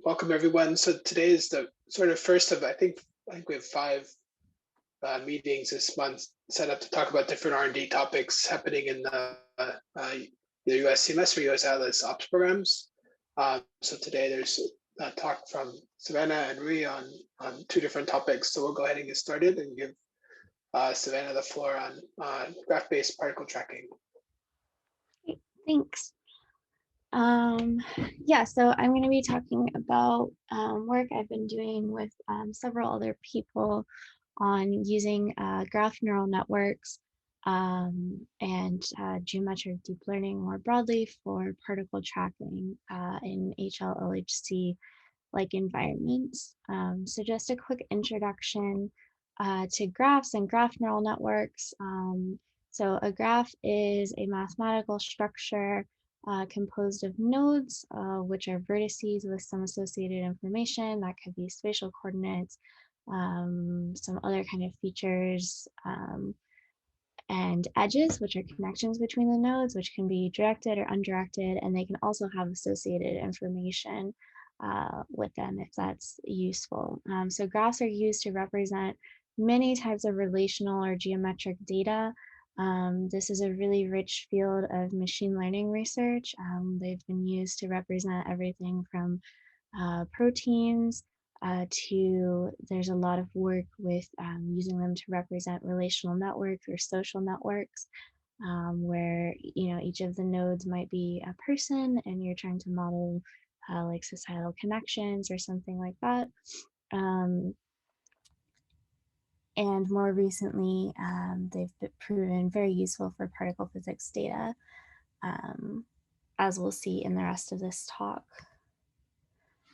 Welcome everyone. So today is the sort of first of I think we have five meetings this month set up to talk about different R&D topics happening in the US-CMS or US-Atlas ops programs. So today there's a talk from Savannah and Rui on two different topics. So we'll go ahead and get started and give Savannah the floor on graph-based particle tracking. Great, thanks. Yeah, so I'm going to be talking about work I've been doing with several other people on using graph neural networks and geometric deep learning more broadly for particle tracking in HL-LHC like environments. So just a quick introduction to graphs and graph neural networks. So a graph is a mathematical structure composed of nodes, which are vertices with some associated information. That could be spatial coordinates, some other kind of features, and edges, which are connections between the nodes, which can be directed or undirected, and they can also have associated information with them if that's useful. So graphs are used to represent many types of relational or geometric data. This is a really rich field of machine learning research. They've been used to represent everything from proteins there's a lot of work with using them to represent relational networks or social networks where each of the nodes might be a person and you're trying to model like societal connections or something like that. And more recently, they've been proven very useful for particle physics data, as we'll see in the rest of this talk.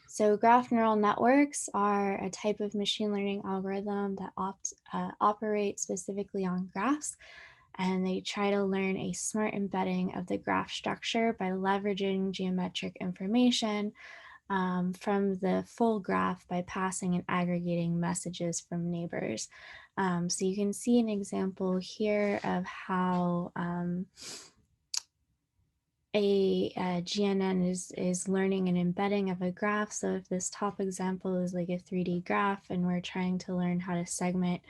So graph neural networks are a type of machine learning algorithm that operate specifically on graphs, and they try to learn a smart embedding of the graph structure by leveraging geometric information from the full graph by passing and aggregating messages from neighbors. So you can see an example here of how a GNN is learning an embedding of a graph. So if this top example is like a 3D graph and we're trying to learn how to segment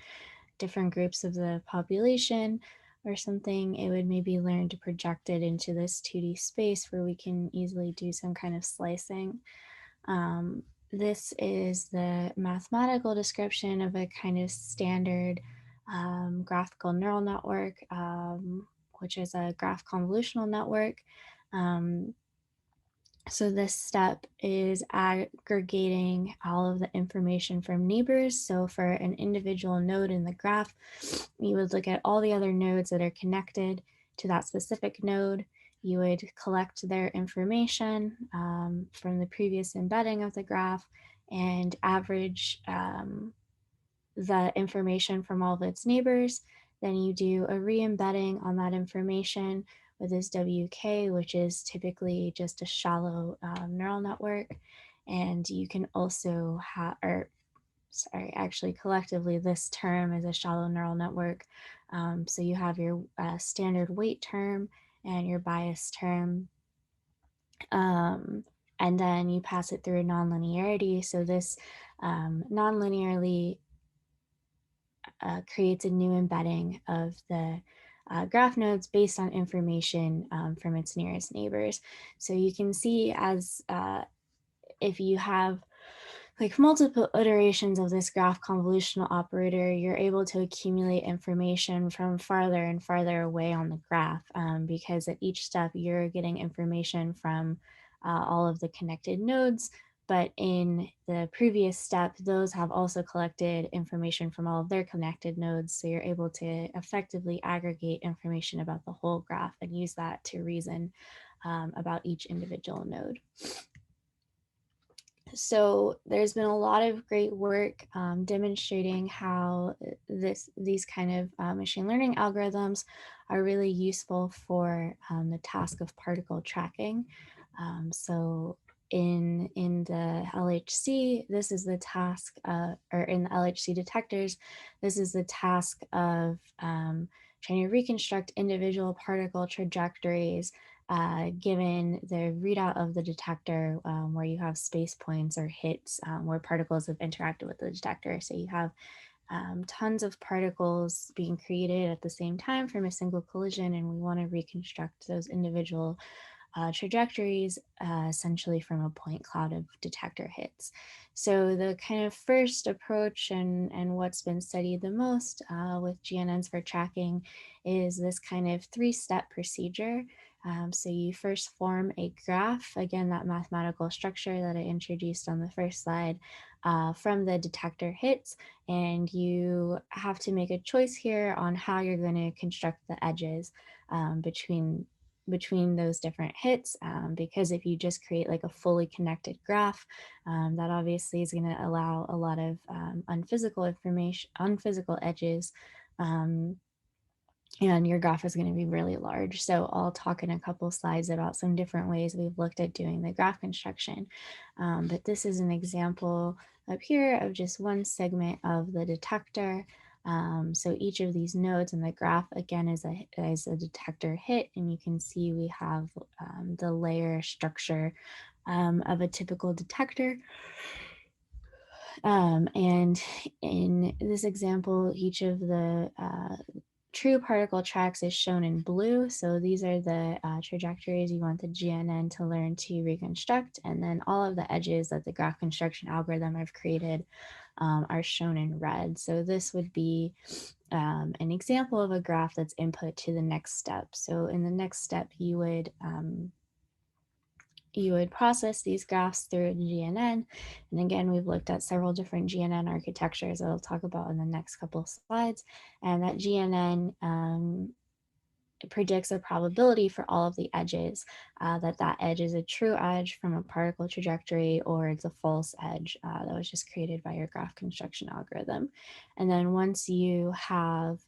different groups of the population or something, it would maybe learn to project it into this 2D space where we can easily do some kind of slicing. This is the mathematical description of a kind of standard graphical neural network, which is a graph convolutional network. So this step is aggregating all of the information from neighbors. So for an individual node in the graph, you would look at all the other nodes that are connected to that specific node. You would collect their information from the previous embedding of the graph and average the information from all of its neighbors. Then you do a re-embedding on that information with this WK, which is typically just a shallow neural network. And you can also actually collectively this term is a shallow neural network. So you have your standard weight term and your bias term. And then you pass it through a nonlinearity. So this nonlinearly creates a new embedding of the graph nodes based on information from its nearest neighbors. So you can see as if you have like multiple iterations of this graph convolutional operator, you're able to accumulate information from farther and farther away on the graph because at each step you're getting information from all of the connected nodes. But in the previous step, those have also collected information from all of their connected nodes. So you're able to effectively aggregate information about the whole graph and use that to reason about each individual node. So there's been a lot of great work demonstrating how these kind of machine learning algorithms are really useful for the task of particle tracking. So in the LHC, this is the task, or in the LHC detectors, this is the task of trying to reconstruct individual particle trajectories given the readout of the detector, where you have space points or hits where particles have interacted with the detector. So you have tons of particles being created at the same time from a single collision, and we want to reconstruct those individual trajectories essentially from a point cloud of detector hits. So the kind of first approach and what's been studied the most with GNNs for tracking is this kind of three-step procedure. So you first form a graph, again, that mathematical structure that I introduced on the first slide, from the detector hits, and you have to make a choice here on how you're going to construct the edges between those different hits, because if you just create like a fully connected graph, that obviously is going to allow a lot of unphysical information, unphysical edges, and your graph is going to be really large. So I'll talk in a couple slides about some different ways we've looked at doing the graph construction. But this is an example up here of just one segment of the detector. So each of these nodes in the graph, again, is a detector hit, and you can see we have the layer structure of a typical detector. And in this example, each of the true particle tracks is shown in blue. So these are the trajectories you want the GNN to learn to reconstruct. And then all of the edges that the graph construction algorithm I've created are shown in red. So this would be an example of a graph that's input to the next step. So in the next step, you would process these graphs through a GNN. And again, we've looked at several different GNN architectures that I'll talk about in the next couple of slides. And that GNN predicts a probability for all of the edges, that edge is a true edge from a particle trajectory, or it's a false edge that was just created by your graph construction algorithm. And then once you have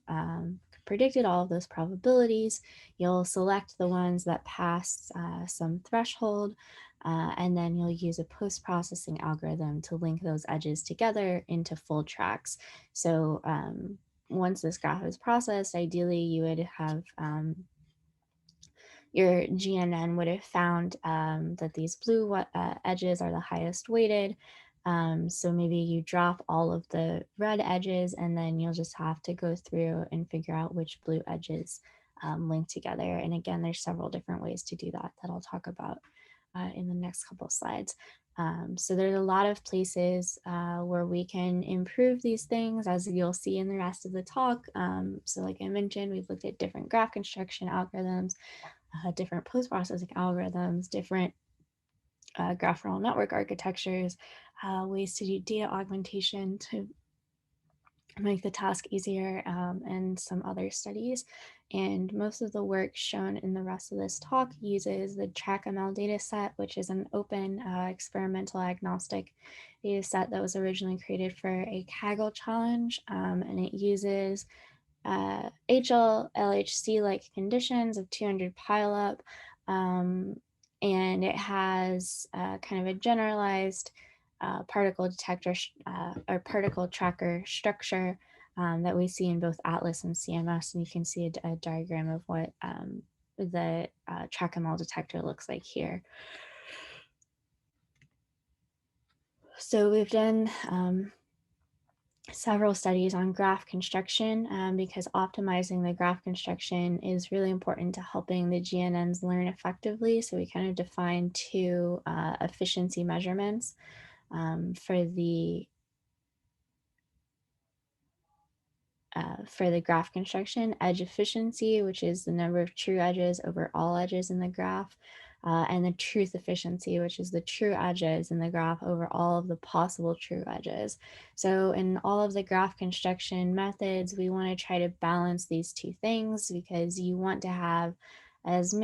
predicted all of those probabilities, you'll select the ones that pass some threshold, and then you'll use a post-processing algorithm to link those edges together into full tracks. So once this graph is processed, ideally you would have your GNN would have found that these blue edges are the highest weighted. So maybe you drop all of the red edges, and then you'll just have to go through and figure out which blue edges link together. And again, there's several different ways to do that I'll talk about in the next couple slides. So there's a lot of places where we can improve these things, as you'll see in the rest of the talk. So like I mentioned, we've looked at different graph construction algorithms, different post-processing algorithms, different graph neural network architectures, ways to do data augmentation to make the task easier, and some other studies. And most of the work shown in the rest of this talk uses the TrackML dataset, which is an open experimental agnostic dataset that was originally created for a Kaggle challenge, and it uses HL-LHC-like conditions of 200 pileup, and it has kind of a generalized particle detector or particle tracker structure that we see in both Atlas and CMS, and you can see a diagram of what the TrackML detector looks like here. So we've done several studies on graph construction, because optimizing the graph construction is really important to helping the GNNs learn effectively. So we kind of define two efficiency measurements for the graph construction: edge efficiency, which is the number of true edges over all edges in the graph, and the truth efficiency, which is the true edges in the graph over all of the possible true edges. So in all of the graph construction methods, we want to try to balance these two things, because you want to have as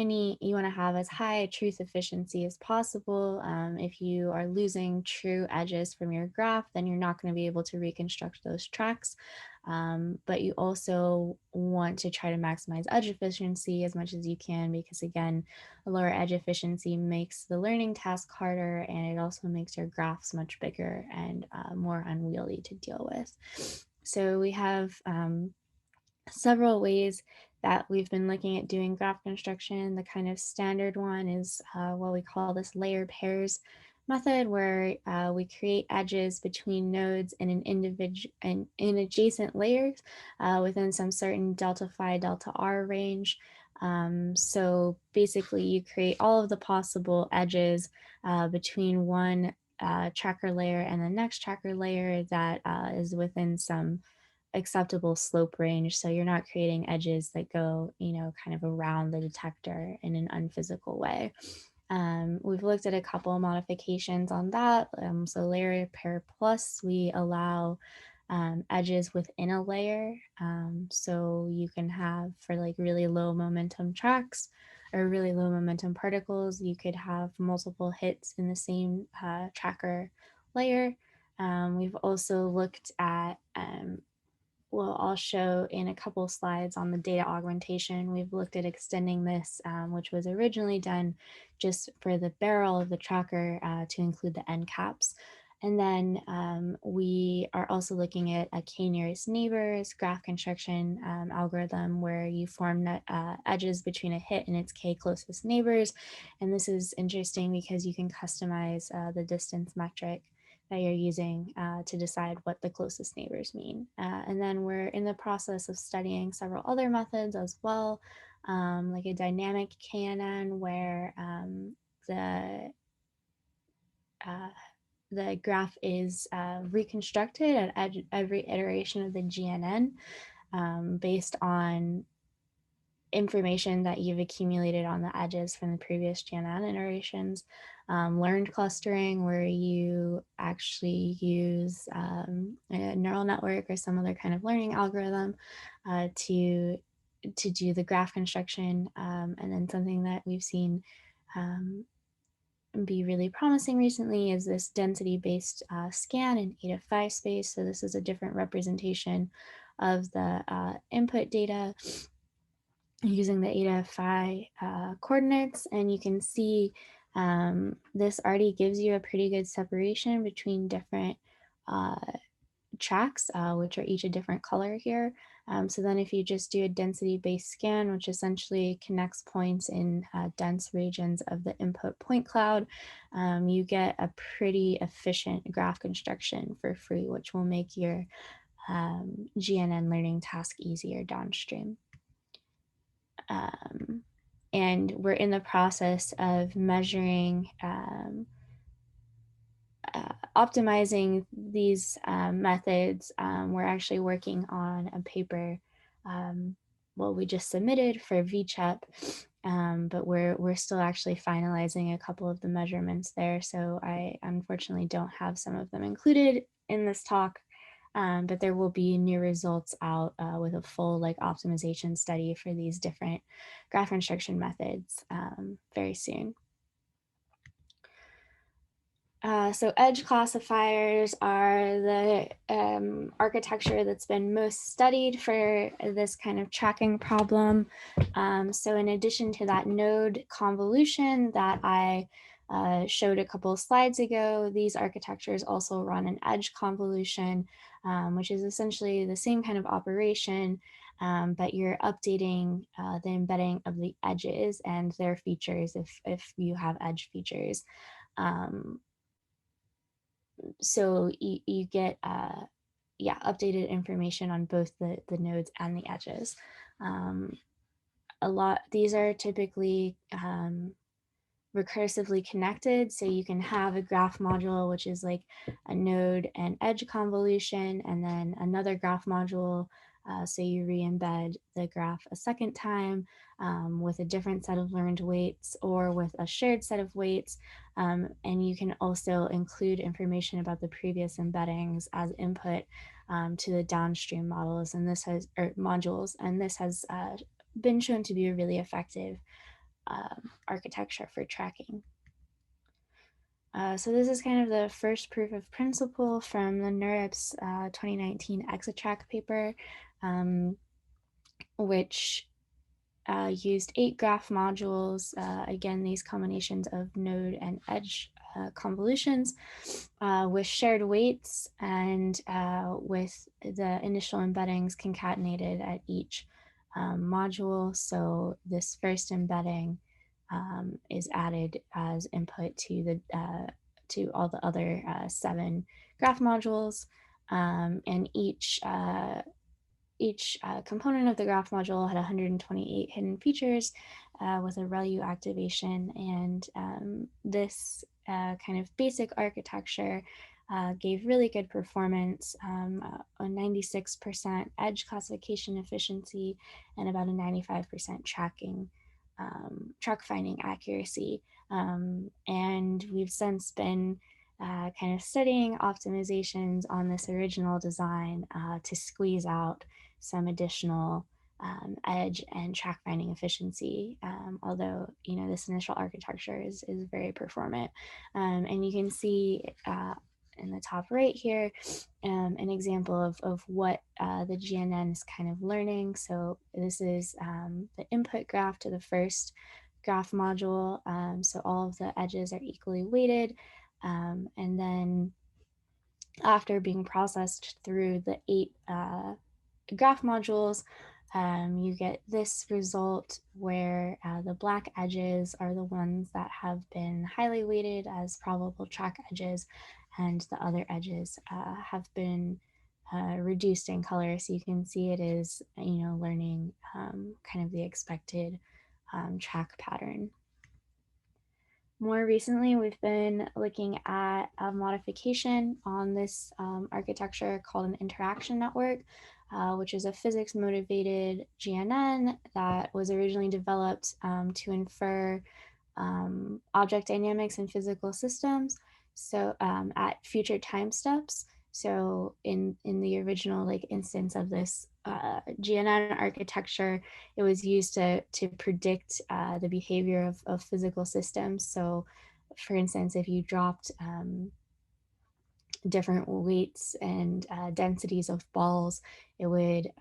high a truth efficiency as possible. If you are losing true edges from your graph, then you're not going to be able to reconstruct those tracks. But you also want to try to maximize edge efficiency as much as you can, because again, a lower edge efficiency makes the learning task harder, and it also makes your graphs much bigger and more unwieldy to deal with. So we have several ways that we've been looking at doing graph construction. The kind of standard one is what we call this layer pairs method, where we create edges between nodes in an individual and in adjacent layers within some certain delta phi delta r range. So basically you create all of the possible edges between one tracker layer and the next tracker layer that is within some acceptable slope range. So you're not creating edges that go, kind of around the detector in an unphysical way. We've looked at a couple of modifications on that. So layer pair plus, we allow edges within a layer. So you can have, for like really low momentum tracks or really low momentum particles, you could have multiple hits in the same tracker layer. We've also looked at well, I'll show in a couple slides on the data augmentation. We've looked at extending this, which was originally done just for the barrel of the tracker to include the end caps. And then we are also looking at a k-nearest neighbors graph construction algorithm where you form edges between a hit and its k closest neighbors. And this is interesting because you can customize the distance metric that you're using to decide what the closest neighbors mean. And then we're in the process of studying several other methods as well, like a dynamic KNN where the graph is reconstructed at every iteration of the GNN based on information that you've accumulated on the edges from the previous GNN iterations. Learned clustering, where you actually use a neural network or some other kind of learning algorithm to do the graph construction. And then something that we've seen be really promising recently is this density-based scan in eta-phi space. So this is a different representation of the input data using the eta-phi coordinates, and you can see this already gives you a pretty good separation between different tracks, which are each a different color here. So then if you just do a density-based scan, which essentially connects points in dense regions of the input point cloud, you get a pretty efficient graph construction for free, which will make your GNN learning task easier downstream. And we're in the process of measuring, optimizing these methods. We're actually working on a paper, well, we just submitted for VCHEP, but we're still actually finalizing a couple of the measurements there. So I unfortunately don't have some of them included in this talk. But there will be new results out with a full optimization study for these different graph construction methods very soon. So edge classifiers are the architecture that's been most studied for this kind of tracking problem. So in addition to that node convolution that I showed a couple of slides ago, these architectures also run an edge convolution, which is essentially the same kind of operation, but you're updating the embedding of the edges and their features if you have edge features. So you get updated information on both the nodes and the edges. These are typically recursively connected, so you can have a graph module which is like a node and edge convolution, and then another graph module, so you re-embed the graph a second time with a different set of learned weights or with a shared set of weights, and you can also include information about the previous embeddings as input to the downstream models, and this has modules, and this has been shown to be a really effective architecture for tracking. So this is kind of the first proof of principle from the NeurIPS 2019 ExaTrack paper, which used 8 graph modules, again, these combinations of node and edge convolutions with shared weights and with the initial embeddings concatenated at each module. So this first embedding is added as input to all the other 7 graph modules, and each component of the graph module had 128 hidden features with a ReLU activation, and this kind of basic architecture gave really good performance, a 96% edge classification efficiency, and about a 95% track finding accuracy. And we've since been kind of studying optimizations on this original design to squeeze out some additional edge and track finding efficiency, although this initial architecture is very performant. And you can see in the top right here an example of what the GNN is kind of learning. So this is the input graph to the first graph module. So all of the edges are equally weighted, and then after being processed through the 8 graph modules, you get this result where the black edges are the ones that have been highly weighted as probable track edges, and the other edges have been reduced in color. So you can see it is, learning kind of the expected track pattern. More recently, we've been looking at a modification on this architecture called an interaction network, which is a physics-motivated GNN that was originally developed to infer object dynamics in physical systems. So at future time steps. So in the original instance of this GNN architecture, it was used to predict the behavior of physical systems. So for instance, if you dropped different weights and densities of balls, it would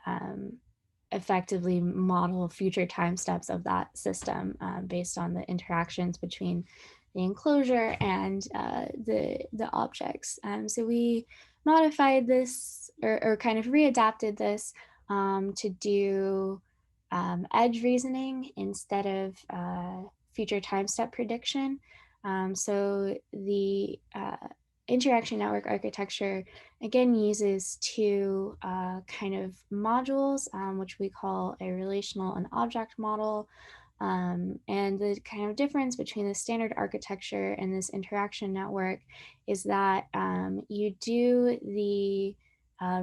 effectively model future time steps of that system based on the interactions between the enclosure and the objects. So we modified this or kind of readapted this to do edge reasoning instead of future time step prediction. So the interaction network architecture again uses 2 kind of modules, which we call a relational and object model. And the kind of difference between the standard architecture and this interaction network is that you do the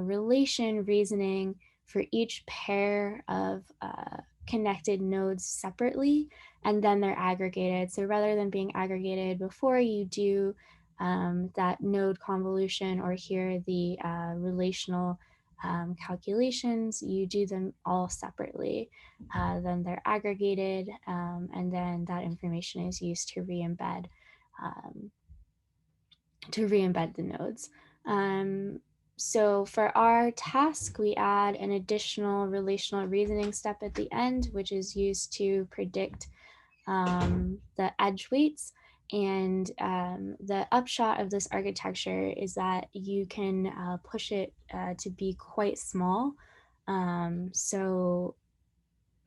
relation reasoning for each pair of connected nodes separately, and then they're aggregated. So rather than being aggregated before you do that node convolution, or here the relational calculations, you do them all separately. Then they're aggregated, and then that information is used to re-embed the nodes. So for our task, we add an additional relational reasoning step at the end, which is used to predict the edge weights. And the upshot of this architecture is that you can push it to be quite small. So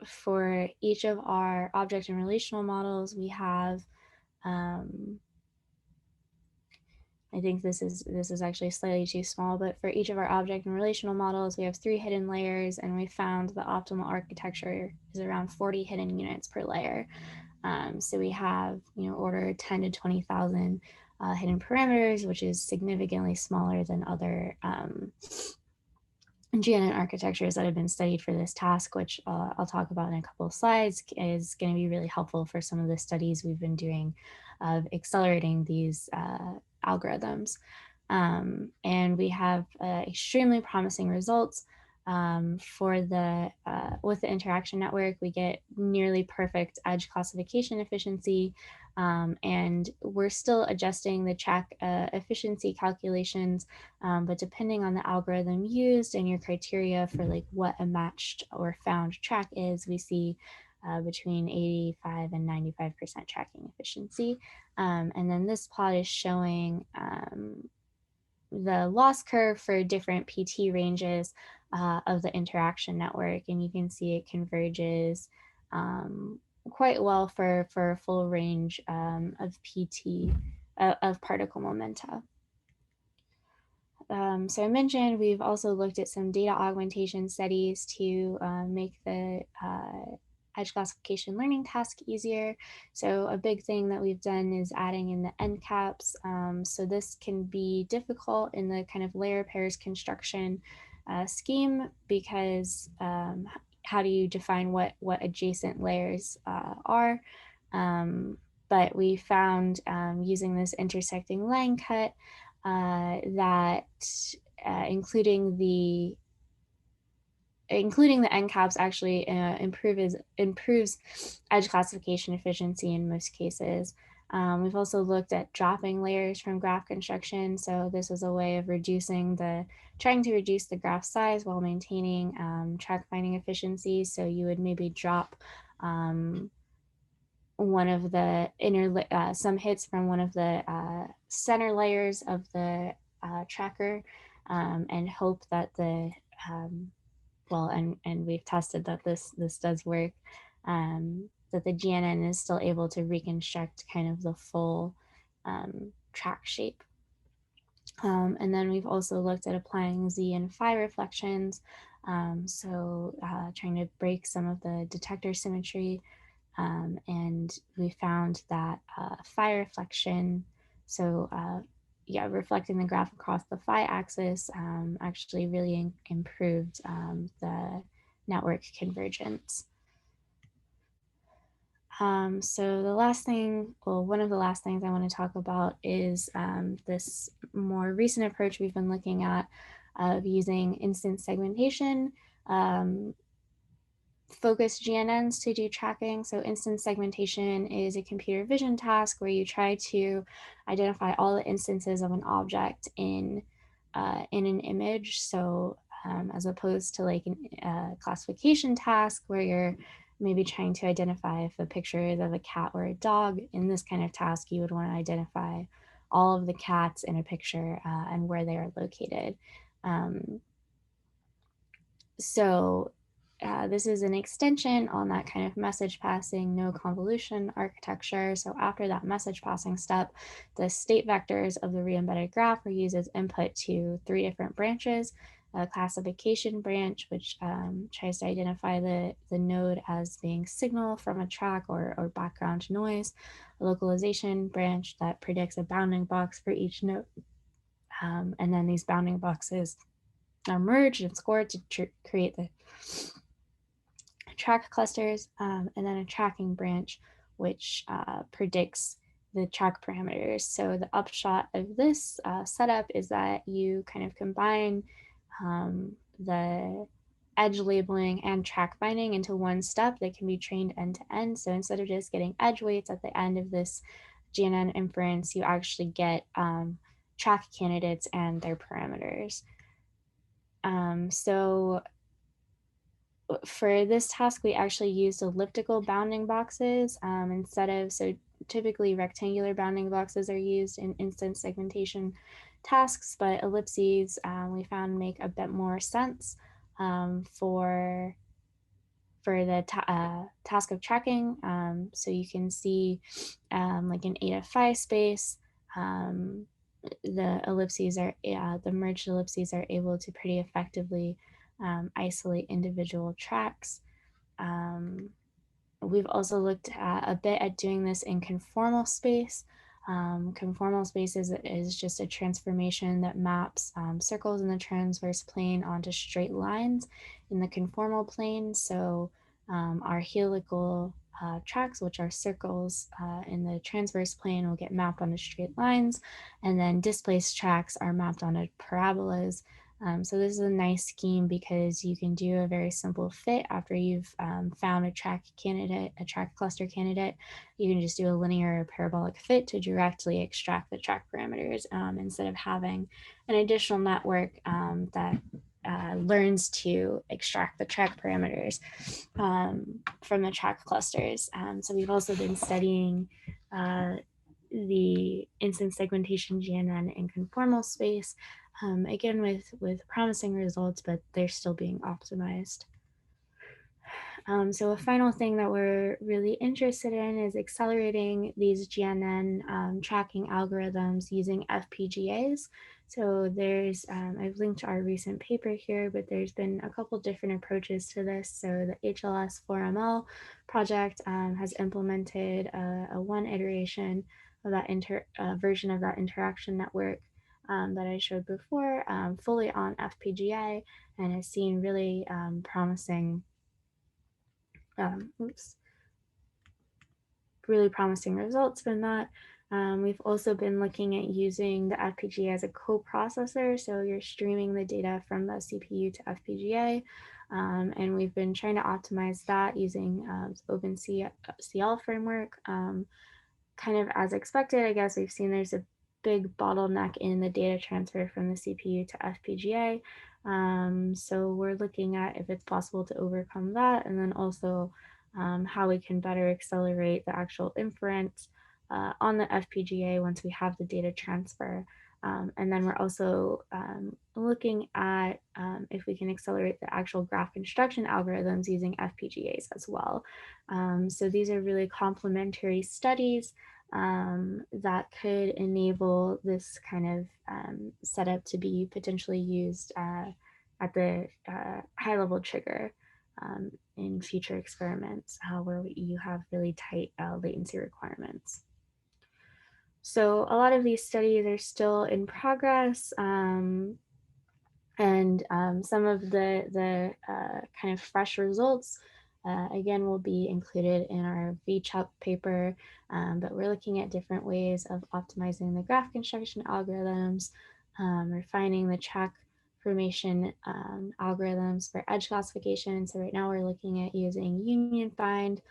for each of our object and relational models, we have I think this is actually slightly too small, but for each of our object and relational models, we have 3 hidden layers, and we found the optimal architecture is around 40 hidden units per layer. So we have, order 10 to 20,000 hidden parameters, which is significantly smaller than other GNN architectures that have been studied for this task, which I'll talk about in a couple of slides, is going to be really helpful for some of the studies we've been doing of accelerating these algorithms. And we have extremely promising results. For the with the interaction network, we get nearly perfect edge classification efficiency, and we're still adjusting the track efficiency calculations, but depending on the algorithm used and your criteria for what a matched or found track is, we see between 85 and 95% tracking efficiency. And then this plot is showing the loss curve for different PT ranges of the interaction network, and you can see it converges quite well for a full range of PT of particle momenta. So I mentioned we've also looked at some data augmentation studies to make the edge classification learning task easier. So a big thing that we've done is adding in the end caps. So this can be difficult in the kind of layer pairs construction scheme, because how do you define what adjacent layers are? But we found using this intersecting line cut that including the end caps actually improves edge classification efficiency in most cases. We've also looked at dropping layers from graph construction. So this was a way of trying to reduce the graph size while maintaining track finding efficiency. So you would maybe drop one of the some hits from one of the center layers of the tracker, and hope that and we've tested that this does work, that the GNN is still able to reconstruct kind of the full track shape. And then we've also looked at applying Z and phi reflections, so trying to break some of the detector symmetry. And we found that phi reflection, so reflecting the graph across the phi axis actually really improved the network convergence. So the last thing, one of the last things I want to talk about is this more recent approach we've been looking at of using instance segmentation, focused GNNs to do tracking. So instance segmentation is a computer vision task where you try to identify all the instances of an object in an image. So as opposed to like a classification task where you're maybe trying to identify if a picture is of a cat or a dog, in this kind of task, you would want to identify all of the cats in a picture and where they are located. This is an extension on that kind of message passing, no convolution architecture. So after that message passing step, the state vectors of the re-embedded graph are used as input to 3 different branches: a classification branch, which tries to identify the node as being signal from a track or background noise; a localization branch that predicts a bounding box for each node. And then these bounding boxes are merged and scored to create the track clusters, and then a tracking branch, which predicts the track parameters. So the upshot of this setup is that you kind of combine the edge labeling and track binding into one step that can be trained end to end. So instead of just getting edge weights at the end of this GNN inference, you actually get track candidates and their parameters. So for this task, we actually used elliptical bounding boxes instead of, so typically rectangular bounding boxes are used in instance segmentation tasks, but ellipses we found make a bit more sense for the task of tracking. So you can see like in eta phi space, the ellipses are, the merged ellipses are able to pretty effectively isolate individual tracks. We've also looked at a bit at doing this in conformal space. Conformal space is just a transformation that maps circles in the transverse plane onto straight lines in the conformal plane. So our helical tracks, which are circles in the transverse plane, will get mapped onto straight lines, and then displaced tracks are mapped onto parabolas. So this is a nice scheme because you can do a very simple fit after you've found a track candidate, a track cluster candidate. You can just do a linear or parabolic fit to directly extract the track parameters instead of having an additional network that learns to extract the track parameters from the track clusters. So we've also been studying the instance segmentation GNN in conformal space again with promising results, but they're still being optimized. So a final thing that we're really interested in is accelerating these GNN tracking algorithms using FPGAs. So there's, I've linked our recent paper here, but there's been a couple different approaches to this. So the HLS-4ML project has implemented a one iteration of that version of that interaction network that I showed before, fully on FPGA, and has seen really promising really promising results from that. We've also been looking at using the FPGA as a co-processor. So you're streaming the data from the CPU to FPGA. And we've been trying to optimize that using OpenCL framework. Kind of as expected, I guess we've seen there's a big bottleneck in the data transfer from the CPU to FPGA. So we're looking at if it's possible to overcome that, and then also how we can better accelerate the actual inference on the FPGA once we have the data transfer. And then we're also looking at if we can accelerate the actual graph construction algorithms using FPGAs as well. So these are really complementary studies that could enable this kind of setup to be potentially used at the high level trigger in future experiments where you have really tight latency requirements. So a lot of these studies are still in progress, and some of the kind of fresh results again will be included in our HL-LHC paper, but we're looking at different ways of optimizing the graph construction algorithms, refining the track formation algorithms for edge classification. So right now we're looking at using union find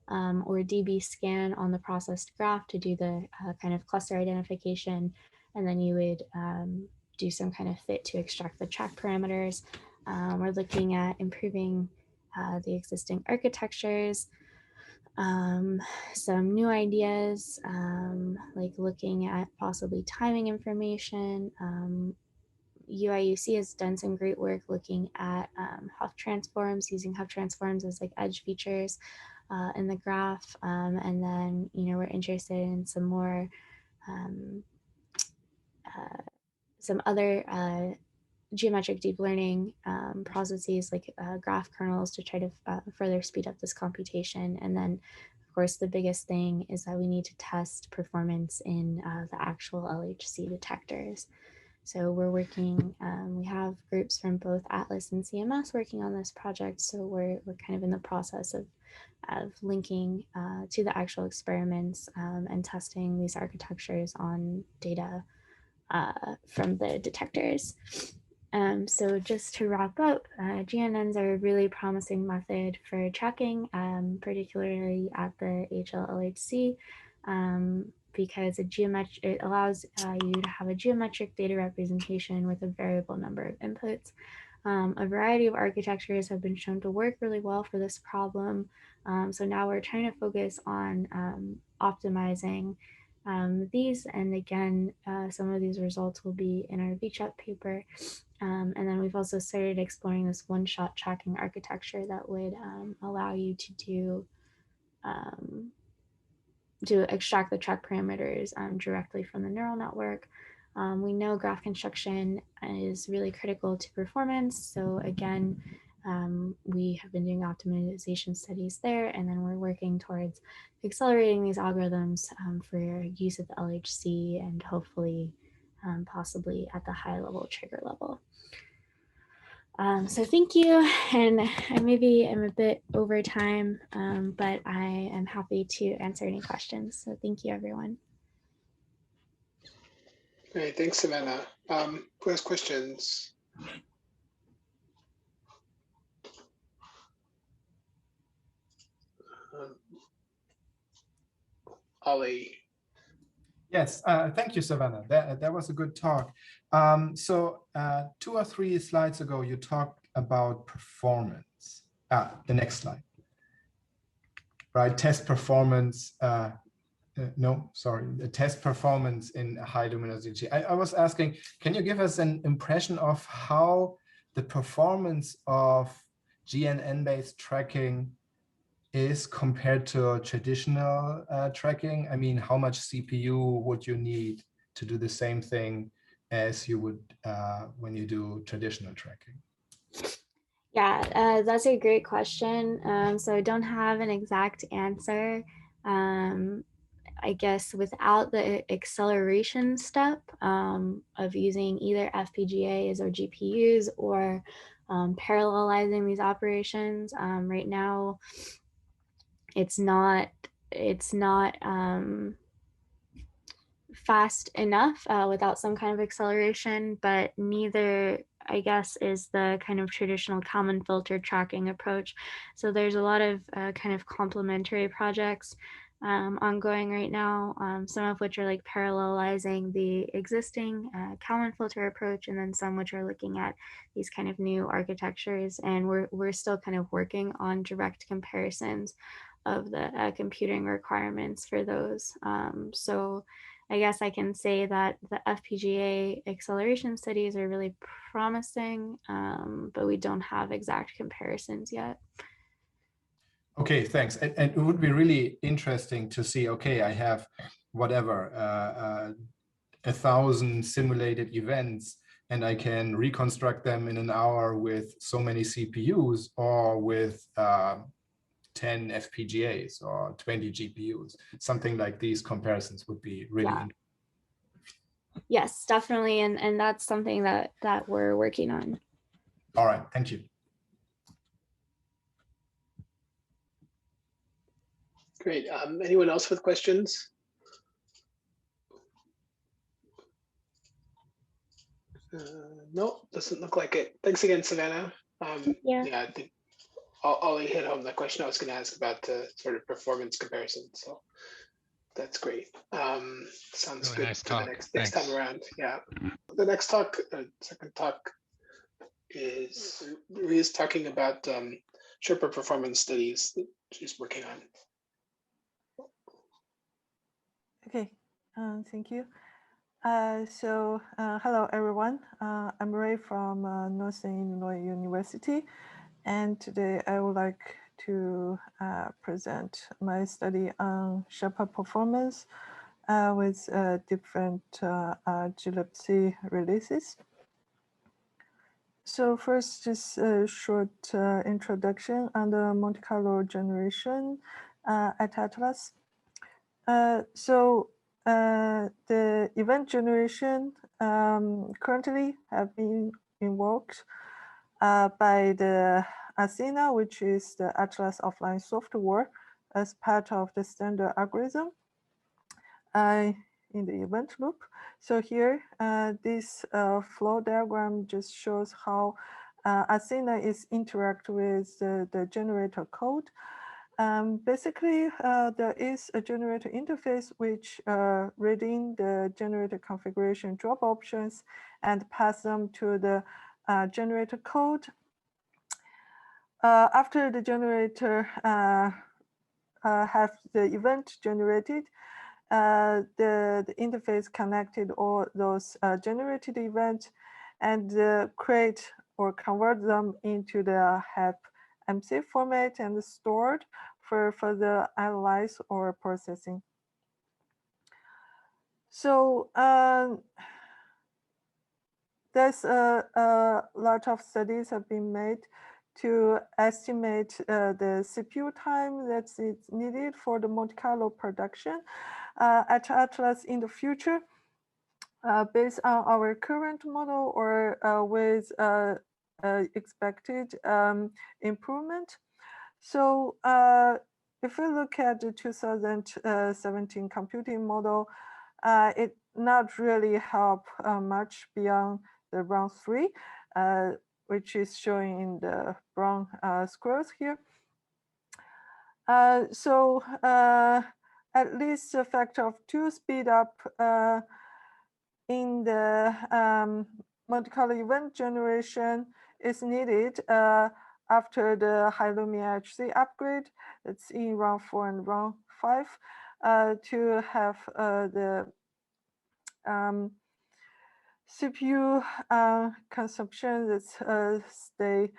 or DB scan on the processed graph to do the kind of cluster identification, and then you would do some kind of fit to extract the track parameters. We're looking at improving the existing architectures, some new ideas, like looking at possibly timing information. UIUC has done some great work looking at HEP transforms, using HEP transforms as like edge features in the graph. And then, we're interested in some more, some other geometric deep learning processes like graph kernels to try to further speed up this computation. And then, of course, the biggest thing is that we need to test performance in the actual LHC detectors. So we're working, we have groups from both Atlas and CMS working on this project. So we're kind of in the process of linking to the actual experiments and testing these architectures on data from the detectors. So just to wrap up, GNNs are a really promising method for tracking, particularly at the HL-LHC, because it allows you to have a geometric data representation with a variable number of inputs. A variety of architectures have been shown to work really well for this problem. So now we're trying to focus on optimizing these, and again, some of these results will be in our HL paper. And then we've also started exploring this one-shot tracking architecture that would allow you to do to extract the track parameters directly from the neural network. We know graph construction is really critical to performance. So again, we have been doing optimization studies there, and then we're working towards accelerating these algorithms for use at the LHC and hopefully possibly at the high level trigger level. So thank you, and I maybe am a bit over time, but I am happy to answer any questions. So thank you, everyone. Great, thanks, Savannah. Who has questions? Ollie. Yes, thank you, Savannah. That was a good talk. So 2 or 3 slides ago, you talked about performance. The next slide. Right, test performance no, sorry, the test performance in high luminosity. I was asking, can you give us an impression of how the performance of GNN-based tracking is compared to traditional tracking? I mean, how much CPU would you need to do the same thing as you would when you do traditional tracking? Yeah, that's a great question. So I don't have an exact answer. I guess without the acceleration step of using either FPGAs or GPUs or parallelizing these operations, right now it's not fast enough without some kind of acceleration, but neither, I guess, is the kind of traditional common filter tracking approach. So there's a lot of kind of complementary projects ongoing right now, some of which are like parallelizing the existing Kalman filter approach, and then some which are looking at these kind of new architectures. And we're still kind of working on direct comparisons of the computing requirements for those. So I guess I can say that the FPGA acceleration studies are really promising, but we don't have exact comparisons yet. Okay, thanks. And it would be really interesting to see, okay, I have whatever, 1,000 simulated events, and I can reconstruct them in an hour with so many CPUs or with 10 FPGAs or 20 GPUs. Something like these comparisons would be really interesting. Yes, definitely. And that's something that we're working on. All right, thank you. Great. Anyone else with questions? No, doesn't look like it. Thanks again, Savannah. Yeah, I think Ollie hit home the question I was going to ask about the sort of performance comparison. So that's great. Sounds Really good nice for talk. the next time around. Yeah. The next talk, second talk, is Rui is talking about Sherpa performance studies that she's working on. Okay, thank you. Hello everyone. I'm Rui from Northern Illinois University, and today I would like to present my study on Sherpa performance with different Glibc releases. So first, just a short introduction on the Monte Carlo generation at Atlas. The event generation currently have been invoked by the Athena, which is the Atlas offline software, as part of the standard algorithm in the event loop. So here, this flow diagram just shows how Athena is interact with the generator code. Basically, there is a generator interface which reading the generator configuration drop options and pass them to the generator code. After the generator have the event generated, the interface connected all those generated events and create or convert them into the HEP MC format and stored for further analyze or processing. So there's a lot of studies have been made to estimate the CPU time that's needed for the Monte Carlo production at Atlas in the future, based on our current model or with expected improvement. So if we look at the 2017 computing model, it not really help much beyond the round 3, which is showing in the brown squares here. At least a factor of 2 speed up in the Monte Carlo event generation is needed after the HL-LHC upgrade. It's in round 4 and round 5. to have the CPU consumption that stay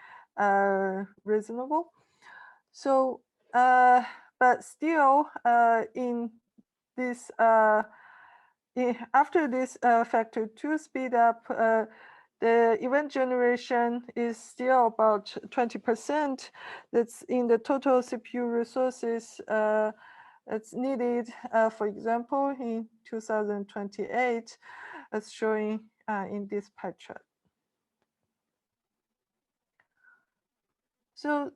reasonable. So, but still, in this after this factor 2 speed up, the event generation is still about 20%. That's in the total CPU resources that's needed, for example, in 2028, as showing in this pie chart. So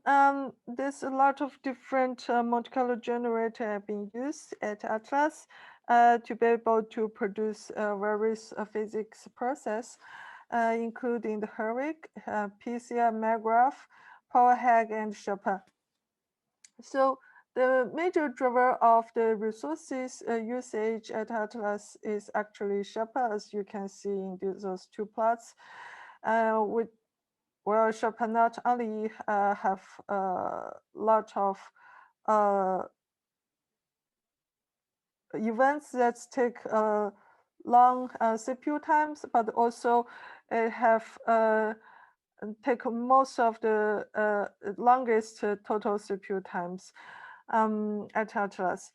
there's a lot of different Monte Carlo generator have been used at Atlas to be able to produce various physics process, including the Herwig, PCR, MAGRAPH, PowerHag, and Sherpa. So the major driver of the resources usage at Atlas is actually Sherpa, as you can see in those two plots. Where Sherpa not only have a lot of events that take long CPU times, but also have take most of the longest total CPU times at Atlas.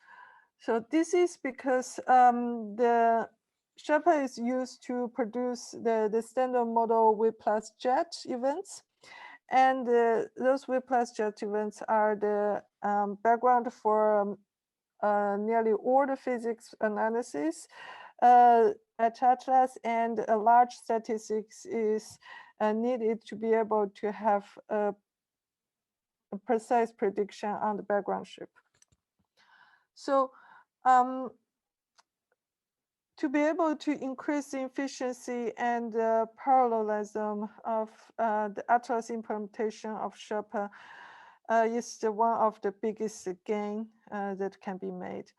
So this is because the Sherpa is used to produce the standard model V plus jet events. And those V plus jet events are the background for nearly all the physics analysis at Atlas, and a large statistics is needed to be able to have a precise prediction on the background ship. So to be able to increase the efficiency and parallelism of the Atlas implementation of Sherpa is one of the biggest gain that can be made.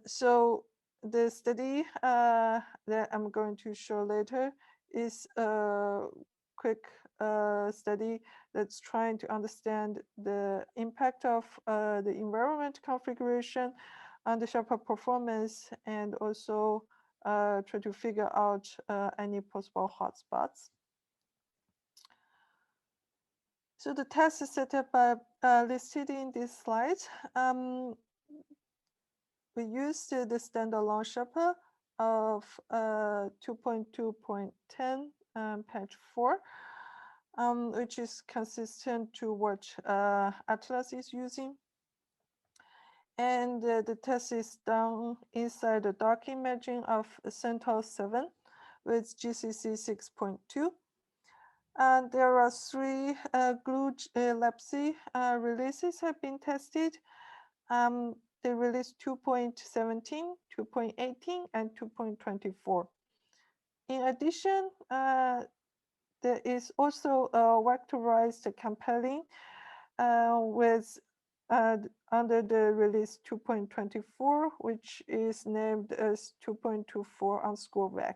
So the study that I'm going to show later is a quick study that's trying to understand the impact of the environment configuration on the Sherpa performance, and also try to figure out any possible hotspots. So the test setup are listed in this slide. We used the standalone Sherpa of 2.2.10 patch 4, which is consistent to what Atlas is using. And the test is done inside the dark imaging of CentOS 7 with GCC 6.2. And there are 3 Glibc releases have been tested. They released 2.17, 2.18, and 2.24. In addition, there is also a vectorized compelling with under the release 2.24, which is named as 2.24 on SchoolVec.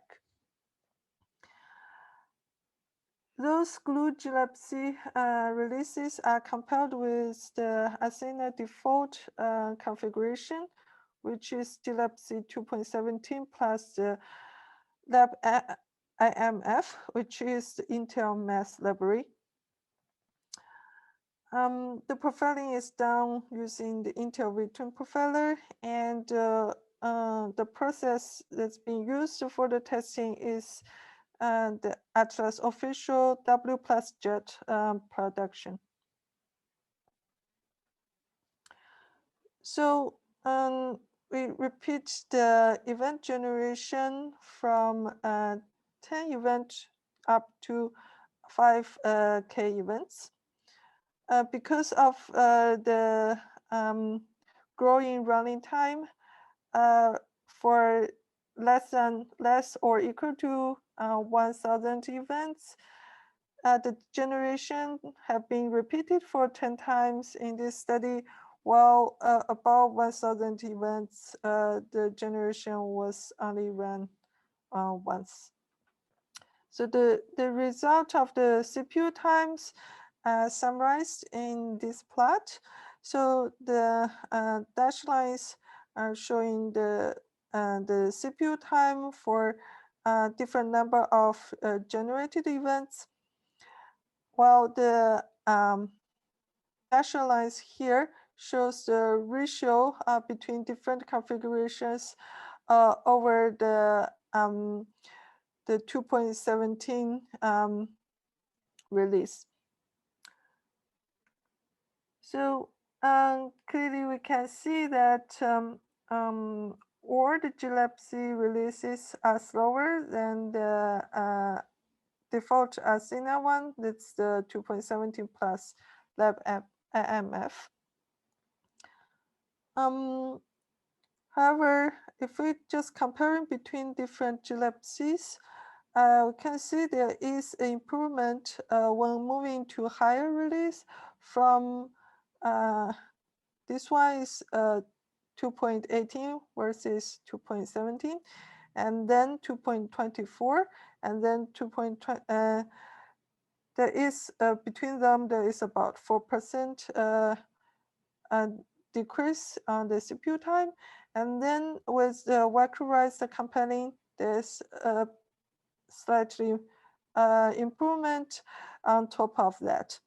Those Glibc releases are compiled with the Athena default configuration, which is Glibc 2.17 plus the lab IMF, which is the Intel Math Library. The profiling is done using the Intel Return Profiler, and the process that's being used for the testing is the Atlas official W plus jet production. So we repeat the event generation from 10 events up to 5K events. Because of the growing running time for less or equal to 1,000 events, the generation have been repeated for 10 times in this study, while above 1,000 events, the generation was only run once. So the result of the CPU times summarized in this plot. So the dashed lines showing the CPU time for different number of generated events, while the dashed lines here shows the ratio between different configurations over the 2.17 release. So clearly we can see that all the Glibc releases are slower than the default Athena one. That's the 2.17 plus LabMF. However, if we just comparing between different Glibcs, we can see there is an improvement when moving to higher release from this one is 2.18 versus 2.17, and then 2.24, and then 2.20. There is between them there is about 4% decrease on the CPU time, and then with the vectorized compiling, there's a slightly improvement on top of that.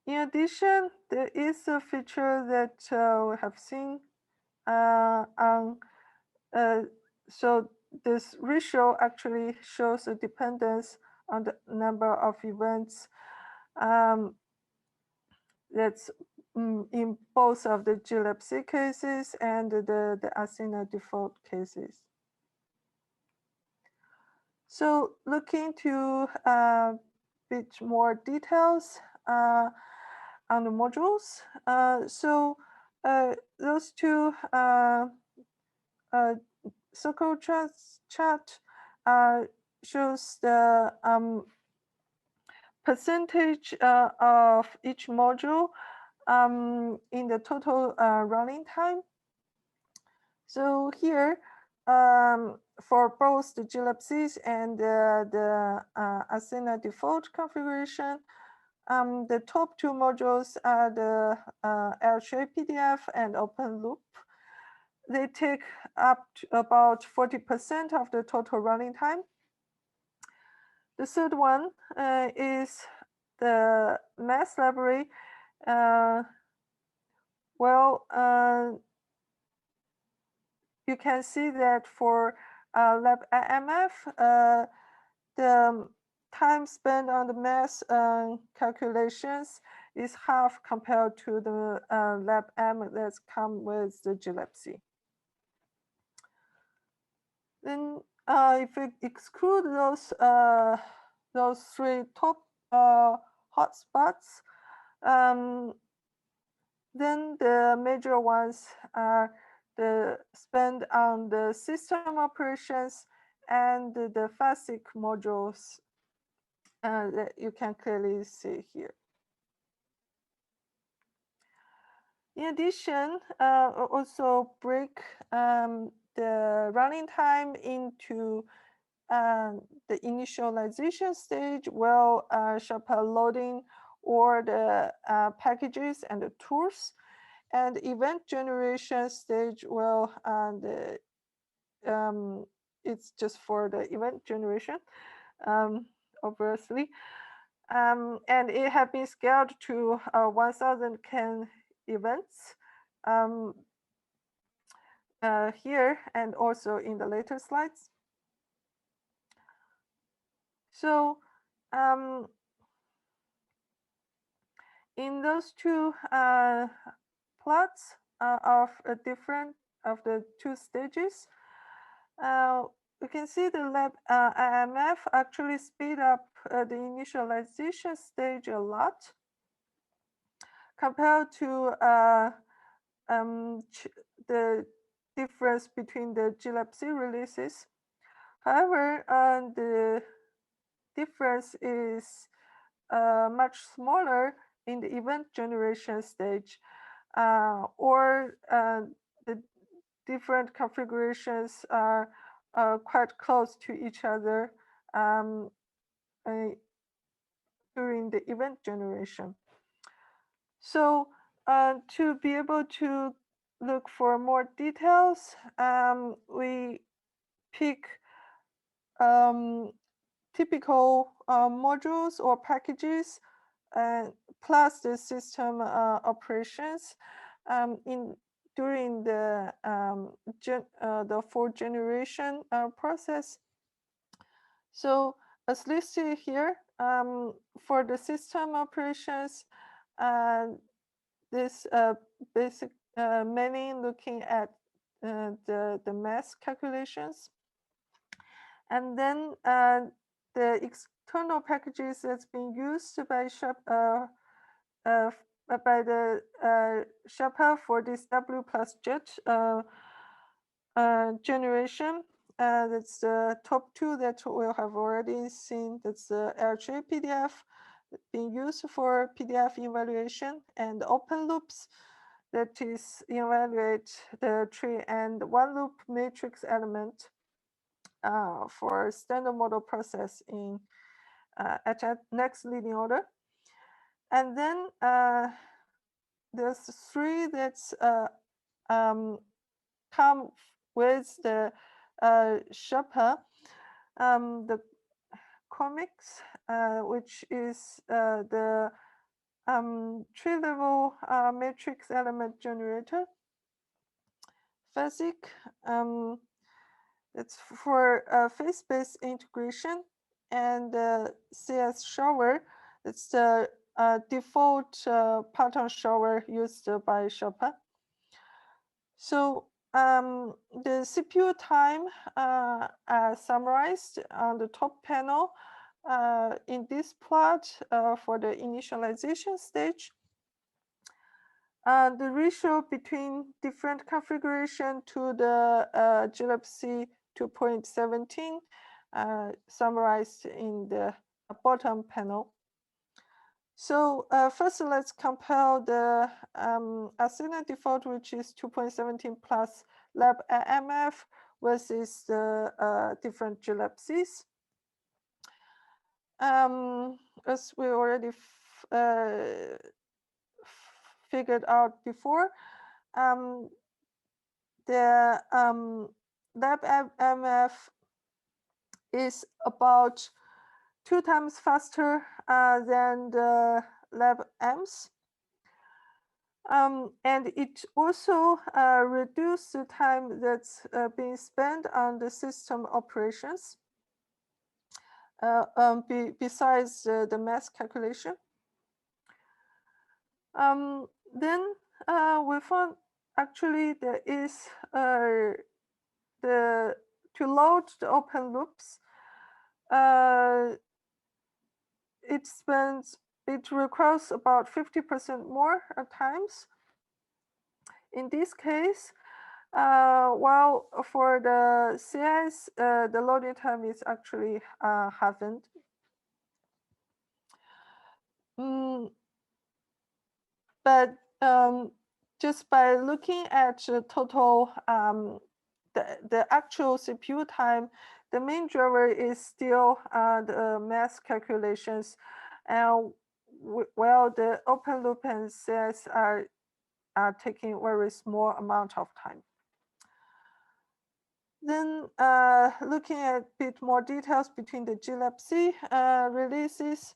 In addition, there is a feature that we have seen so this ratio actually shows a dependence on the number of events that's in both of the Glibc cases and the Athena default cases. So looking to a bit more details on the modules. So those two circle chart shows the percentage of each module in the total running time. So here, for both the Glibcs and the Athena default configuration, the top two modules are the LHC PDF and Open Loop. They take up to about 40% of the total running time. The third one is the math library. You can see that for LabMF, the time spent on the math calculations is half compared to the LabM that's come with the Glibc. Then if we exclude those three top hotspots, then the major ones are the spend on the system operations and the FASIC modules that you can clearly see here. In addition, also break the running time into the initialization stage, while Sherpa loading or the packages and the tools, and event generation stage, well, it's just for the event generation, obviously. And it has been scaled to 1,000 CAN events here and also in the later slides. So in those two plots of the two stages, we can see the LabMF actually speed up the initialization stage a lot compared to the difference between the Glibc releases. However, the difference is much smaller in the event generation stage, or the different configurations are quite close to each other during the event generation. So to be able to look for more details, we pick typical modules or packages plus the system operations during the fourth generation process. So as listed here, for the system operations, this basic mainly looking at the mass calculations, and then the external packages that's been used by Sherpa for this W plus jet generation. That's the top two that we have already seen. That's the LHC PDF being used for PDF evaluation, and open loops that is evaluate the tree and one loop matrix element for standard model process in at next leading order. And then there's three that's come with the Sherpa, the comics, which is the tree level matrix element generator. Physic, it's for phase-based integration, and CS shower, it's the default pattern shower used by Sherpa. So the CPU time summarized on the top panel in this plot for the initialization stage. The ratio between different configuration to the Glibc 2.17 summarized in the bottom panel. So first, let's compare the Athena default, which is 2.17 plus LabMF versus the different Glibcs. As we already figured out before, the LabMF is about 2 times faster than the LabMs. And it also reduces the time that's being spent on the system operations besides the mass calculation. Then we found actually there is to load the open loops, it requires about 50% more times. In this case, while for the CS, the loading time is actually halved. But just by looking at the total, the actual CPU time, the main driver is still the mass calculations, and while the open loop and CS are taking very small amount of time. Then looking at a bit more details between the Glibc releases,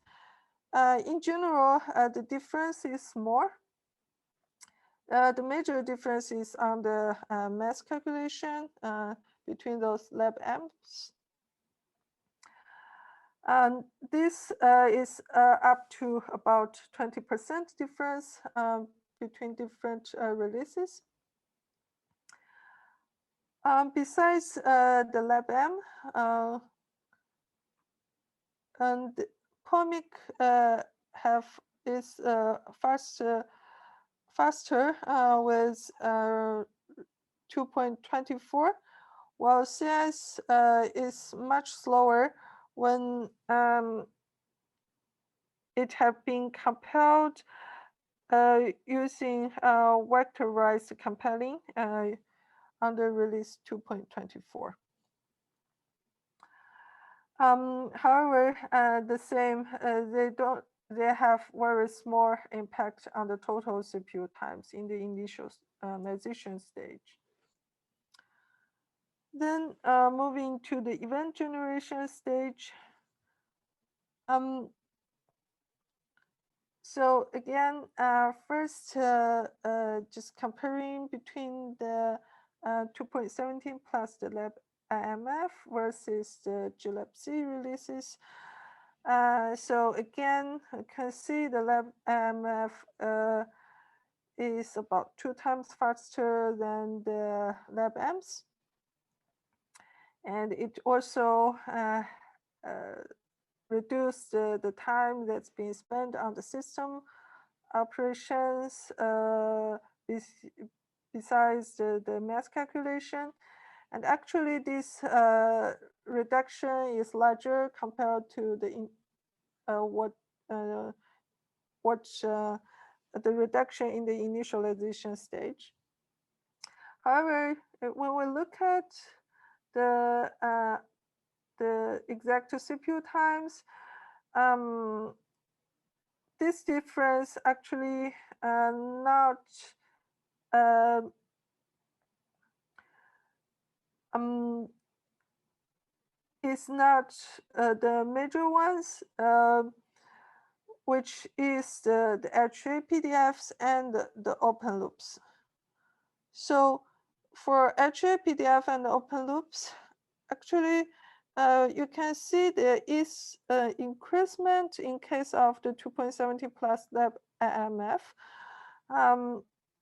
in general, the difference is small. The major difference is on the mass calculation between those LabMs. And this is up to about 20% difference between different releases. Besides the LabM, and Comic is faster with 2.24, while CS is much slower when it have been compiled using vectorized compiling under release 2.24. However, the same, they have very small impact on the total CPU times in the initial transition stage. Then moving to the event generation stage. So again, first, just comparing between the 2.17 plus the LabMF versus the Glibc releases. So again, you can see the LabMF is about 2 times faster than the LabMs. And it also reduce the time that's being spent on the system operations besides the mass calculation. And actually this reduction is larger compared to the the reduction in the initialization stage. However, when we look at the exact CPU times, this difference actually not is not the major ones, which is the HA PDFs and the open loops. So for HA PDF and open loops, actually, you can see there is increasement in case of the 2.70 plus LabMF.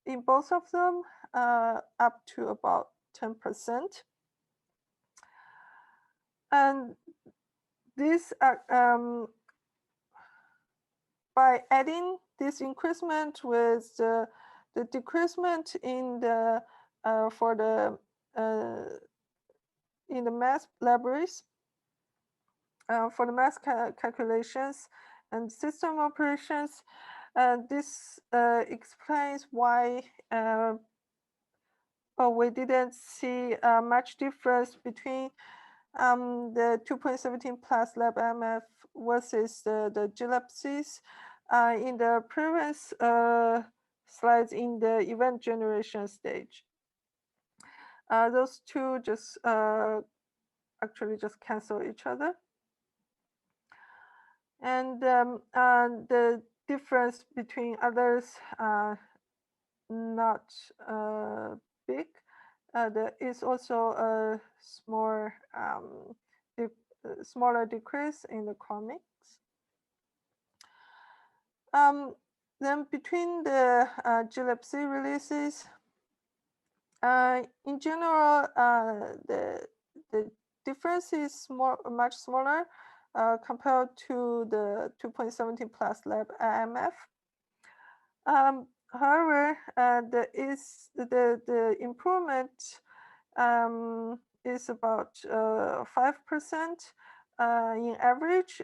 In both of them, up to about 10%. And this, by adding this increasement with the decreasement in the for the in the math libraries for the math calculations and system operations, this explains why we didn't see much difference between the 2.17 plus LabMF versus the Glibcs in the previous slides in the event generation stage. Those two just actually just cancel each other. And the difference between others not big. There is also a small, smaller decrease in the comics. Then between the Glibc releases, in general, the difference is much smaller compared to the 2.17 plus LabMF. However, there is the improvement is about 5% in average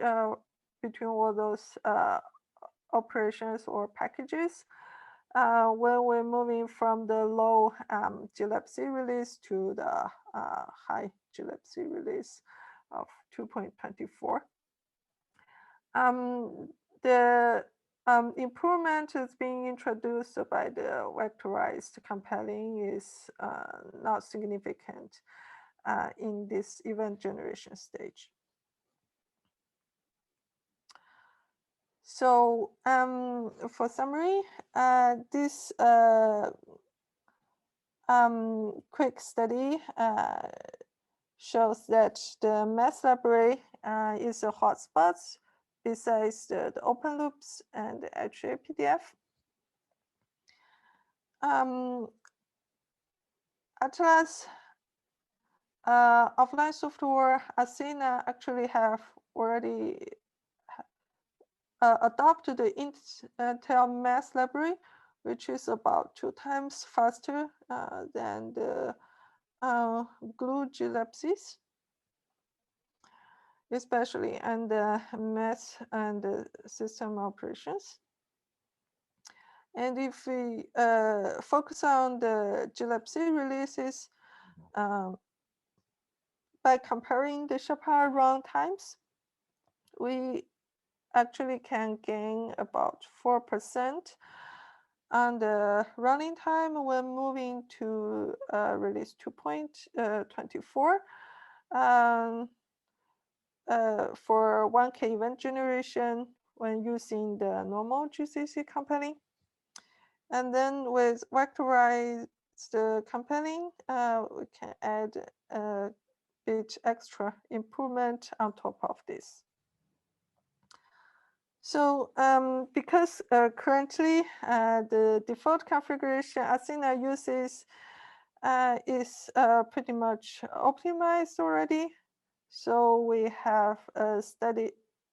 between all those operations or packages when we're moving from the low Glibc release to the high Glibc release of 2.24. The improvement is being introduced by the vectorized compiling is not significant in this event generation stage. So for summary, this quick study shows that the math library is a hotspot besides the open loops and the HA PDF. Atlas offline software Athena actually have already adopted the Intel math library, which is about 2 times faster than the Glibcs, especially in the math and the system operations. And if we focus on the Glibc releases, by comparing the Sherpa run times, we actually can gain about 4% on the running time when moving to release 2.24 for 1K event generation when using the normal GCC compiling. And then with vectorized compiling, we can add a bit extra improvement on top of this. So because currently the default configuration Athena uses is pretty much optimized already. So we have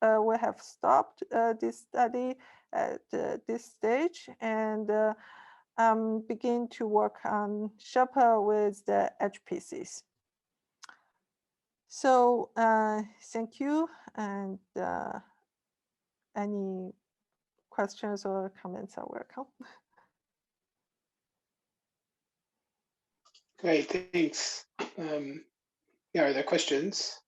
we have stopped this study at this stage and begin to work on Sherpa with the HPCs. So thank you, and any questions or comments are welcome. Great, thanks. Yeah, are there questions?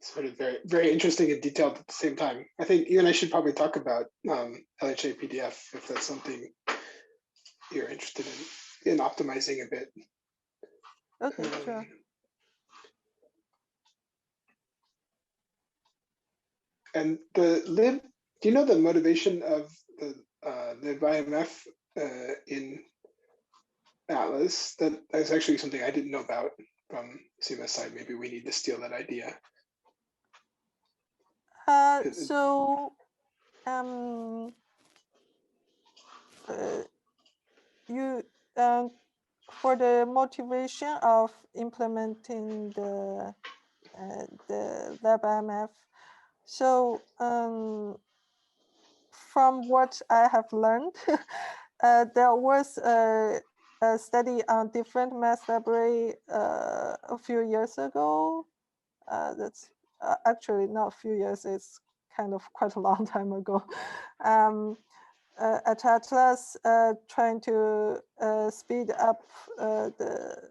Sort of very, very interesting and detailed at the same time. I think you and I should probably talk about LHA PDF if that's something you're interested in optimizing a bit. Okay, sure. And the lib, do you know the motivation of the libIMF in Atlas? That is actually something I didn't know about from CMS side. Maybe we need to steal that idea. For the motivation of implementing the libIMF, so from what I have learned, there was a study on different math library a few years ago. That's actually not a few years, it's kind of quite a long time ago. At Atlas, trying to speed up the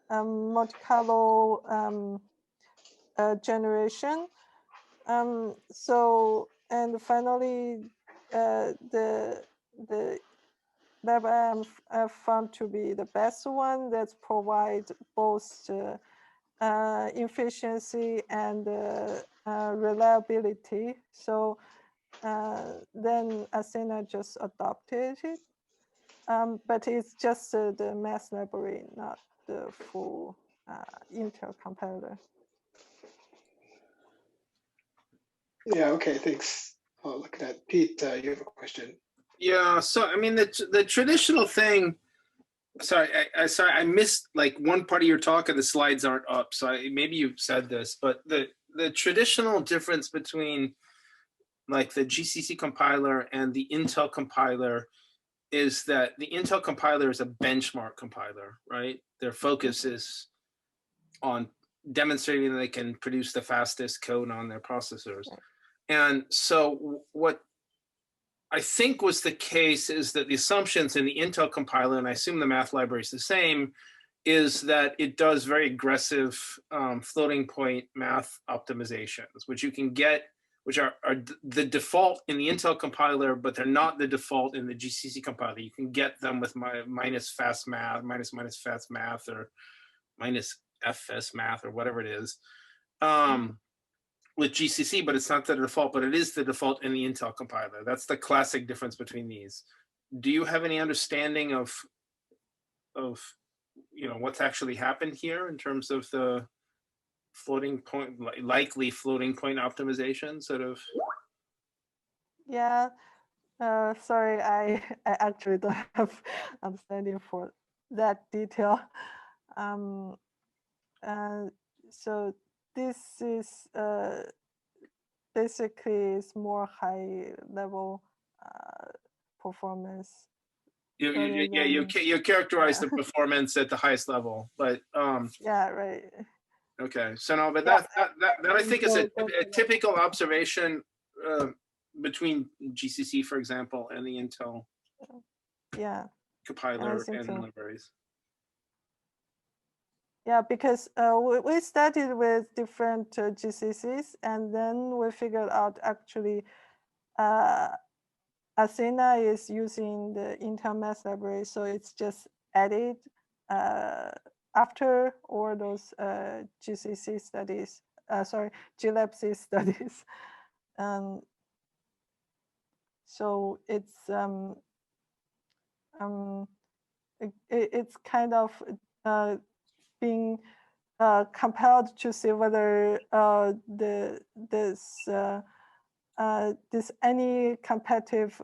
Monte Carlo generation. And finally, the libIMF found to be the best one that provides both efficiency and reliability. So then Athena just adopted it, but it's just the math library, not the full Intel compiler. Yeah, okay, thanks. I'll look at that. Pete, you have a question. Yeah, so I mean, the traditional thing, sorry, I missed like one part of your talk and the slides aren't up, so maybe you said this, but the traditional difference between like the GCC compiler and the Intel compiler is that the Intel compiler is a benchmark compiler, right? Their focus is on demonstrating that they can produce the fastest code on their processors. And so what I think was the case is that the assumptions in the Intel compiler, and I assume the math library is the same, is that it does very aggressive floating point math optimizations, which you can get, which are the default in the Intel compiler, but they're not the default in the GCC compiler. You can get them with minus fast math, minus fast math, or minus FS math, or whatever it is, with GCC, but it's not the default, but it is the default in the Intel compiler. That's the classic difference between these. Do you have any understanding of you know, what's actually happened here in terms of the floating point, likely floating point optimization sort of? Yeah, sorry, I actually don't have understanding for that detail. So this is basically is more high level performance. You characterize the performance at the highest level, but yeah, right. Okay, so no, but that I think is a typical observation between GCC, for example, and the Intel compiler and libraries. Yeah, because we started with different GCCs, and then we figured out actually Athena is using the Intel Math Library, so it's just added after all those GCC studies, Glibc studies. So it's it's kind of being compelled to see whether there's any competitive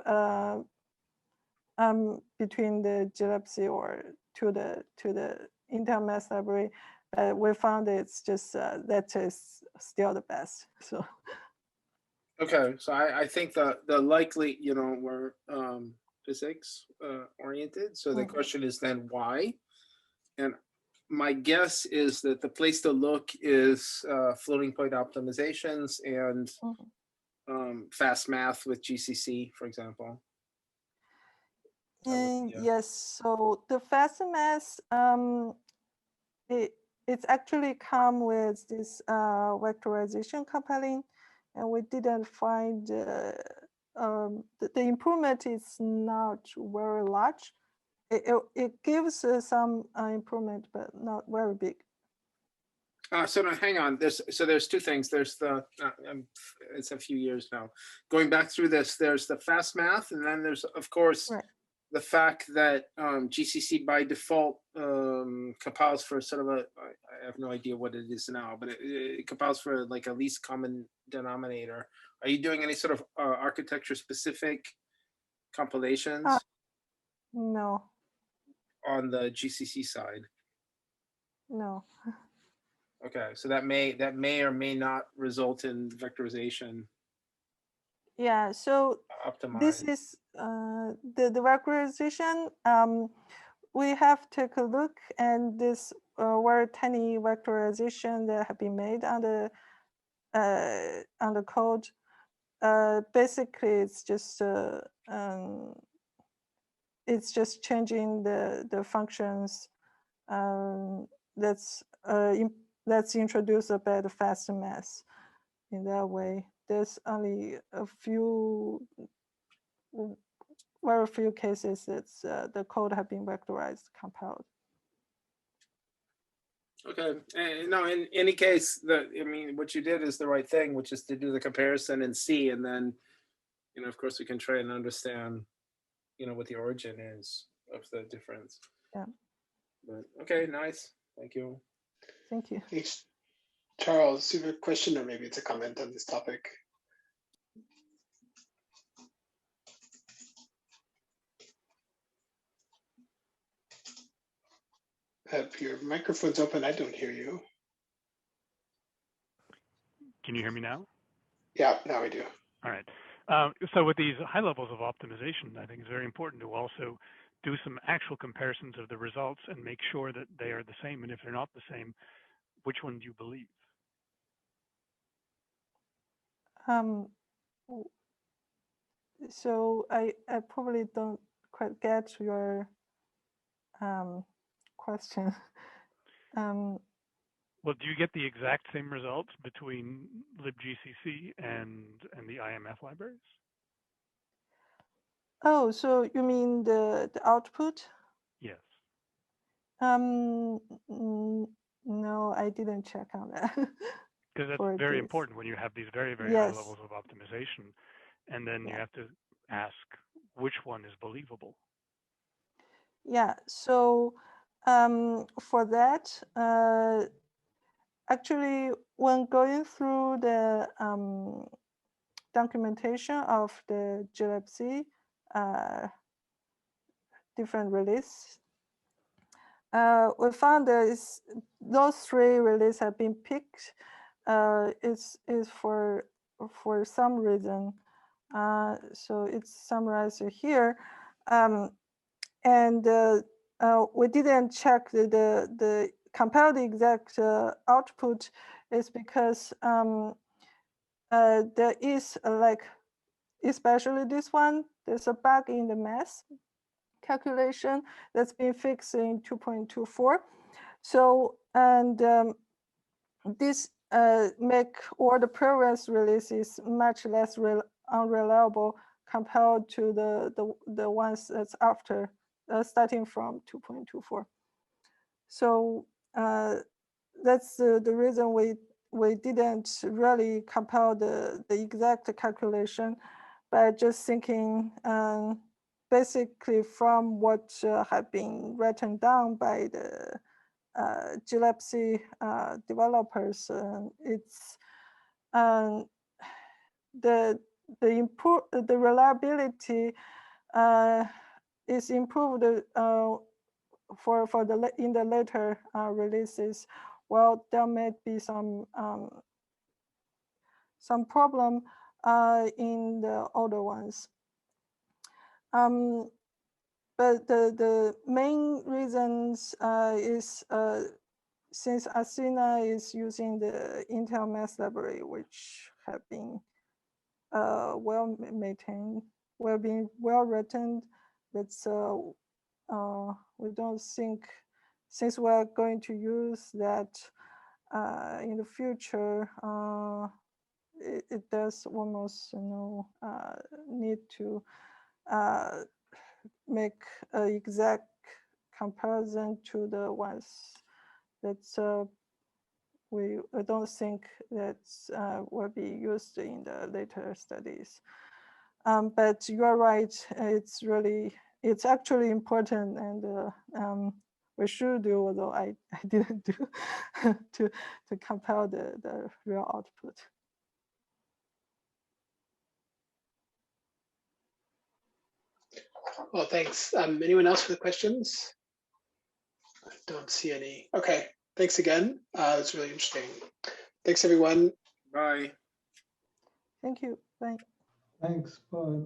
between the Glibc or to the Intel Math Library. We found it's just that is still the best. So. Okay, so I think the likely, we're physics oriented. So the question is then why? And my guess is that the place to look is floating point optimizations and fast math with GCC, for example. Yes, so the fast math, it's actually come with this vectorization compiling, and we didn't find the improvement is not very large. It gives some improvement, but not very big. So no, hang on. There's two things. There's the it's a few years now. Going back through this, there's the fast math, and then there's of course the fact that GCC by default compiles for sort of I have no idea what it is now, but it compiles for like a least common denominator. Are you doing any sort of architecture specific compilations? No. On the GCC side? No. Okay, so that may or may not result in vectorization. Yeah, so optimized. This is the vectorization. We have to take a look, and this very tiny vectorization that have been made on the code. Basically, it's just changing the functions that's introduced by the fast math. In that way, there's only very few cases that's the code have been vectorized, compiled. Okay, no, in any case, what you did is the right thing, which is to do the comparison and see, and then, of course, we can try and understand, what the origin is of the difference. Yeah. But okay, nice. Thank you. Thank you. Thanks. Charles, you have a question, or maybe it's a comment on this topic? If your microphone's open, I don't hear you. Can you hear me now? Yeah, now we do. All right. So with these high levels of optimization, I think it's very important to also do some actual comparisons of the results and make sure that they are the same. And if they're not the same, which one do you believe? So I probably don't quite get your question. Well, do you get the exact same results between libgcc and the IMF libraries? Oh, so you mean the output? Yes. No, I didn't check on that. Because that's very important when you have these very, very high levels of optimization, and then you have to ask which one is believable. Yeah, so for that, actually, when going through the documentation of the Glibc different release, we found that those three releases have been picked. Is for some reason. So it's summarized here, and we didn't check the compare the exact output. Is because there is especially this one, there's a bug in the math calculation that's been fixed in 2.24. So And this make all the previous releases much less unreliable compared to the ones that's after, starting from 2.24. So that's the reason we didn't really compile the exact calculation, but just thinking basically from what had been written down by the Glibc developers. It's the reliability is improved for the in the later releases. Well, there may be some problem in the older ones. But the main reasons is since Athena is using the Intel Math Library, which have been well maintained, well written. That's we don't think, since we're going to use that in the future, it does almost no need to make an exact comparison to the ones that's I don't think that will be used in the later studies. But you are right, it's actually important, and we should do, although I didn't do, to compare the real output. Well, thanks. Anyone else for the questions? I don't see any. Okay, thanks again. It's really interesting. Thanks, everyone. Bye. Thank you. Bye. Thanks. Bye.